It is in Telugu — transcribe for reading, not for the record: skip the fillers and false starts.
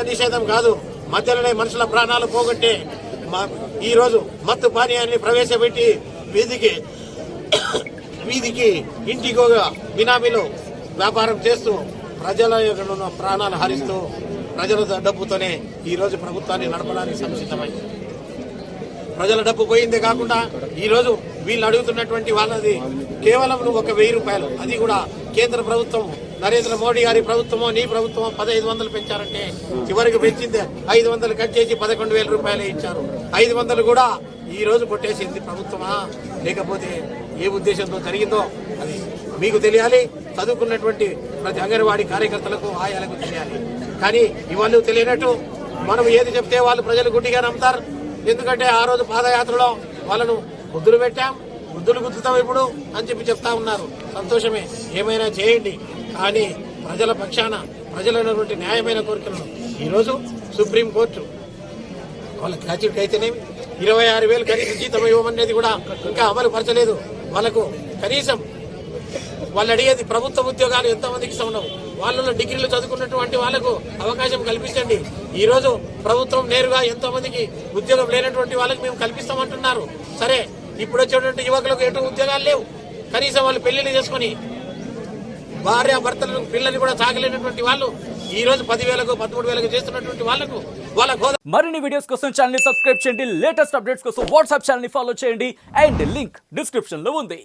మద్య నిషేధం కాదు, మధ్యలోనే మనుషుల ప్రాణాలు పోగొట్టే ఈరోజు మత్తు పానీయాన్ని ప్రవేశపెట్టి వీధికి ఇంటికి బినామీలో వ్యాపారం చేస్తూ ప్రజల యొక్క ప్రాణాలు హరిస్తూ ప్రజల డబ్బుతోనే ఈరోజు ప్రభుత్వాన్ని నడపడానికి సంసిద్ధమైంది. ప్రజల డబ్బు పోయిందే కాకుండా ఈరోజు వీళ్ళు అడుగుతున్నటువంటి వాళ్ళది కేవలం 1,000 రూపాయలు, అది కూడా కేంద్ర ప్రభుత్వం నరేంద్ర మోడీ గారి ప్రభుత్వమో నీ ప్రభుత్వమో 1,500 పెంచారంటే చివరికి పెంచిందే 500 కట్ చేసి 11,000 రూపాయలే ఇచ్చారు. 500 కూడా ఈ రోజు కొట్టేసింది ప్రభుత్వమా లేకపోతే ఏ ఉద్దేశంతో జరిగిందో అది మీకు తెలియాలి. చదువుకున్నటువంటి ప్రతి అంగన్వాడీ కార్యకర్తలకు ఆయాలకు తెలియాలి. కానీ ఇవాళ తెలియనట్టు మనం ఏది చెప్తే వాళ్ళు ప్రజలు గుడ్డిగా నమ్ముతారు. ఎందుకంటే ఆ రోజు పాదయాత్రలో వాళ్ళను ముద్దులు పెట్టాం, ముద్దులు గుద్దుతాం ఇప్పుడు అని చెప్తా ఉన్నారు. సంతోషమే, ఏమైనా చేయండి. కానీ ప్రజల పక్షాన ప్రజలైనటువంటి న్యాయమైన కోరికలను ఈరోజు సుప్రీంకోర్టు వాళ్ళ గ్రాడ్యుయేట్ అయితేనేమి 26,000 కనీస జీతం ఇవ్వమనేది కూడా ఇంకా అమలు పరచలేదు. వాళ్ళకు కనీసం వాళ్ళు అడిగేది ప్రభుత్వ ఉద్యోగాలు ఎంతమందికి ఇస్తున్నావు, వాళ్ళలో డిగ్రీలు చదువుకున్నటువంటి వాళ్ళకు అవకాశం కల్పించండి. ఈ రోజు ప్రభుత్వం నేరుగా ఎంతో మందికి ఉద్యోగం లేనటువంటి వాళ్ళకి మేము కల్పిస్తామంటున్నారు. సరే, ఇప్పుడు వచ్చేటువంటి యువకులకు ఎటు ఉద్యోగాలు లేవు. కనీసం వాళ్ళు పెళ్లిళ్ళు చేసుకుని భార్య భర్తలను పిల్లల్ని కూడా సాగలేనటువంటి వాళ్ళు ఈ రోజు 10,000కు 13,000కు చేస్తున్నటువంటి వాళ్ళకు వాళ్ళ మరిన్ని వీడియోస్ కోసం ఛానల్ ని సబ్స్క్రైబ్ చేయండి. లేటెస్ట్ అప్డేట్స్ కోసం వాట్సాప్ ఛానల్ ని ఫాలో చేయండి. అండ్ లింక్ డిస్క్రిప్షన్ లో ఉంది.